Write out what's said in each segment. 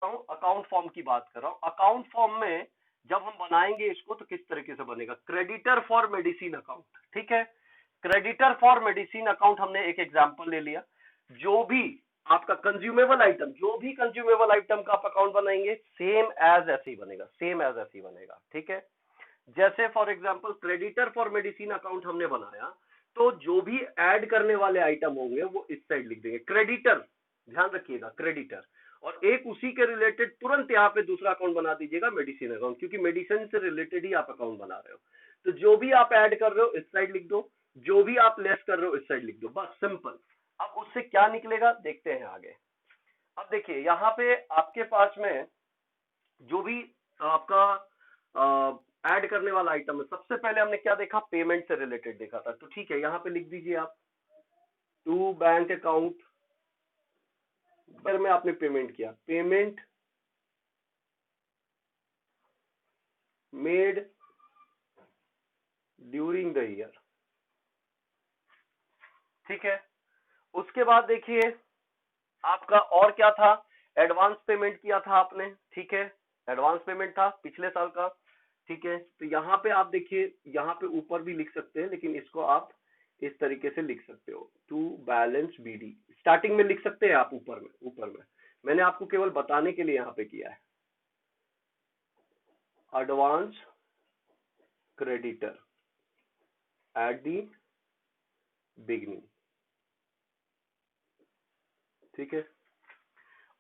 Account form की बात कर रहा हूँ। अकाउंट फॉर्म में जब हम बनाएंगे इसको तो किस तरीके से बनेगा, क्रेडिटर फॉर मेडिसिन अकाउंट, ठीक है। क्रेडिटर फॉर मेडिसिन अकाउंट हमने एक एग्जांपल ले लिया। जो भी आपका कंज्यूमेबल आइटम, जो भी कंज्यूमेबल आइटम का आप अकाउंट बनाएंगे सेम एज ऐसे ही बनेगा, सेम एज ऐसे ही बनेगा, ठीक है। जैसे for example creditor for medicine account हमने बनाया, तो जो भी ऐड करने वाले आइटम होंगे वो इस साइड लिख देंगे क्रेडिटर, ध्यान रखिएगा क्रेडिटर, और एक उसी के रिलेटेड तुरंत यहाँ पे दूसरा अकाउंट बना दीजिएगा मेडिसिन अकाउंट, क्योंकि मेडिसिन से रिलेटेड ही आप अकाउंट बना रहे हो। तो जो भी आप ऐड कर रहे हो इस साइड लिख दो, जो भी आप लेस कर रहे हो इस साइड लिख दो, बस सिंपल। अब उससे क्या निकलेगा देखते हैं आगे। अब देखिए यहाँ पे आपके पास में जो भी आपका ऐड करने वाला आइटम है, सबसे पहले हमने क्या देखा, पेमेंट से रिलेटेड देखा था, तो ठीक है यहाँ पे लिख दीजिए आप टू बैंक अकाउंट पर में आपने पेमेंट किया, payment made during the year, ठीक है। उसके बाद देखिए आपका और क्या था, एडवांस पेमेंट किया था आपने, ठीक है, एडवांस पेमेंट था पिछले साल का, ठीक है। तो यहाँ पे आप देखिए, यहाँ पे ऊपर भी लिख सकते हैं, लेकिन इसको आप इस तरीके से लिख सकते हो, टू बैलेंस बीडी, स्टार्टिंग में लिख सकते हैं आप ऊपर में, ऊपर में मैंने आपको केवल बताने के लिए यहाँ पे किया है, advance creditor at the beginning, ठीक है।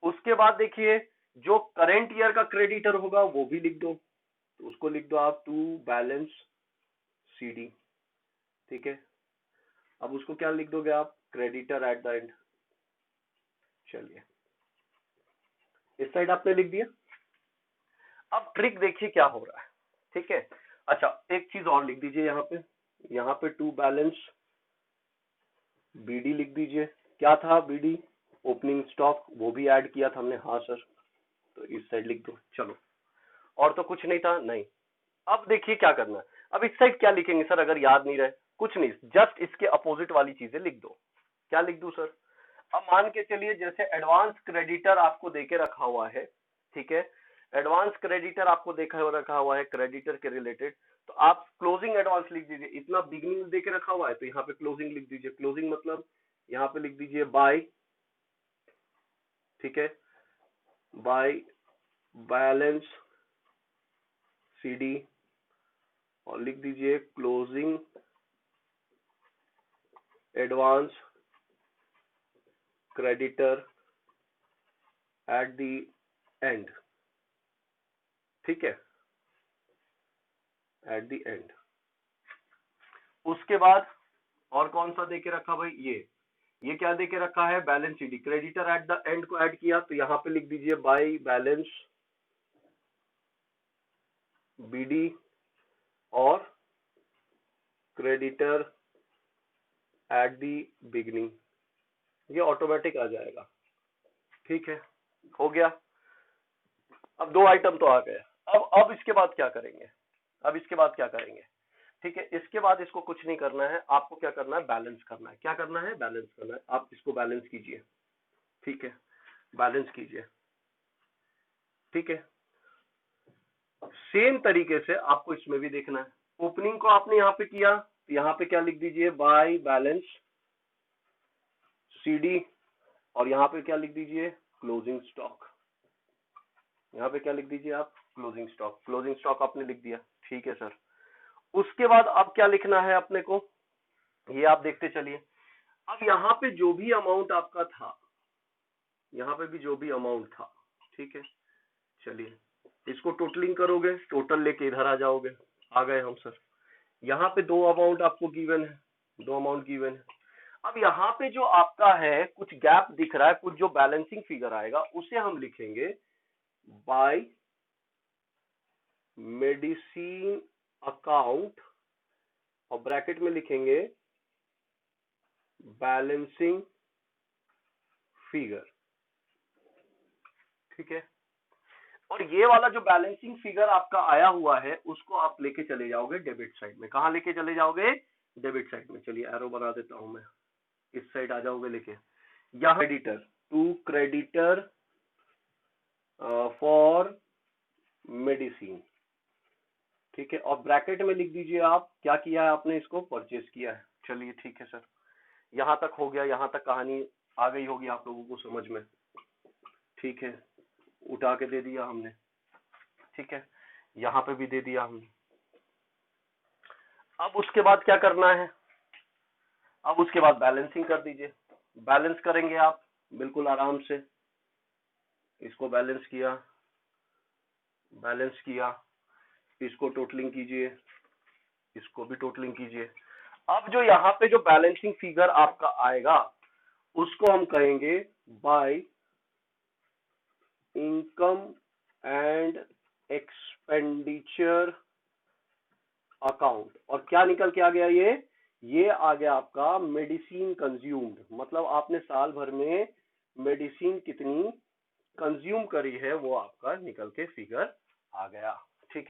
उसके बाद देखिए जो करेंट ईयर का क्रेडिटर होगा वो भी लिख दो, तो उसको लिख दो आप टू बैलेंस सीडी, ठीक है। अब उसको क्या लिख दोगे आप, क्रेडिटर एट द एंड, चलिए इस साइड आपने लिख दिया। अब ट्रिक देखिए क्या हो रहा है, ठीक है। अच्छा एक चीज और लिख दीजिए यहाँ पे टू बैलेंस बीडी लिख दीजिए, क्या था बीडी, ओपनिंग स्टॉक, वो भी ऐड किया था हमने, हाँ सर, तो इस साइड लिख दो, चलो। और तो कुछ नहीं था, नहीं। अब देखिए क्या करना है, अब इस साइड क्या लिखेंगे सर, अगर याद नहीं रहे, कुछ नहीं, जस्ट इसके अपोजिट वाली चीजें लिख दो। क्या लिख दूं सर, अब मान के चलिए जैसे एडवांस क्रेडिटर आपको देके रखा हुआ है, ठीक है, एडवांस क्रेडिटर आपको देखा रखा हुआ है क्रेडिटर के रिलेटेड, तो आप क्लोजिंग एडवांस लिख दीजिए, इतना बिगनिंग देके रखा हुआ है तो यहाँ पे क्लोजिंग लिख दीजिए, क्लोजिंग मतलब यहाँ पे लिख दीजिए बाय, ठीक है, बाय बैलेंस सीडी, और लिख दीजिए closing advance creditor at the end, ठीक है, एट द एंड। उसके बाद और कौन सा देके रखा भाई, ये क्या देके रखा है, balance sheet, creditor at the end को ऐड किया, तो यहाँ पे लिख दीजिए बाय बैलेंस बीडी और क्रेडिटर एट द बिगनिंग, ये ऑटोमेटिक आ जाएगा, ठीक है, हो गया। अब दो आइटम तो आ गए, अब इसके बाद क्या करेंगे, अब इसके बाद क्या करेंगे, ठीक है। इसके बाद इसको कुछ नहीं करना है, आपको क्या करना है, बैलेंस करना है, क्या करना है, बैलेंस करना है, आप इसको बैलेंस कीजिए, ठीक है, बैलेंस कीजिए, ठीक है। सेम तरीके से आपको इसमें भी देखना है, ओपनिंग को आपने यहाँ पे किया, तो यहाँ पे क्या लिख दीजिए, बाय बैलेंस सीडी, और यहाँ पे क्या लिख दीजिए, क्लोजिंग स्टॉक, यहाँ पे क्या लिख दीजिए आप, क्लोजिंग स्टॉक, क्लोजिंग स्टॉक आपने लिख दिया, ठीक है सर। उसके बाद अब क्या लिखना है अपने को, ये आप देखते चलिए। अब यहाँ पे जो भी अमाउंट आपका था, यहाँ पे भी जो भी अमाउंट था, ठीक है, चलिए इसको टोटलिंग करोगे, टोटल लेके इधर आ जाओगे, आ गए हम सर। यहाँ पे दो अमाउंट आपको गिवन है, दो अमाउंट गिवन है। अब यहाँ पे जो आपका है कुछ गैप दिख रहा है, कुछ जो बैलेंसिंग फिगर आएगा उसे हम लिखेंगे बाय मेडिसिन अकाउंट, और ब्रैकेट में लिखेंगे बैलेंसिंग फिगर, ठीक है। और ये वाला जो बैलेंसिंग फिगर आपका आया हुआ है उसको आप लेके चले जाओगे डेबिट साइड में, कहाँ लेके चले जाओगे, डेबिट साइड में, चलिए एरो बना देता हूं मैं, इस साइड आ जाओगे लेके, यहाँ creditor to creditor for medicine, ठीक है, और ब्रैकेट में लिख दीजिए आप क्या किया है आपने, इसको परचेज किया है। चलिए ठीक है सर, यहां तक हो गया, यहां तक कहानी आ गई होगी आप लोगों को समझ में, ठीक है, उठा के दे दिया हमने, ठीक है, यहाँ पे भी दे दिया हमने। अब उसके बाद क्या करना है, अब उसके बाद बैलेंसिंग कर दीजिए। बैलेंस करेंगे आप बिल्कुल आराम से, इसको बैलेंस किया, बैलेंस किया, इसको टोटलिंग कीजिए, इसको भी टोटलिंग कीजिए। अब जो यहाँ पे जो बैलेंसिंग फिगर आपका आएगा उसको हम कहेंगे by income and expenditure account. और क्या निकल के आ गया, ये आ गया आपका मेडिसिन कंज्यूम्ड, मतलब आपने साल भर में मेडिसिन कितनी कंज्यूम करी है वो आपका निकल के फिगर आ गया।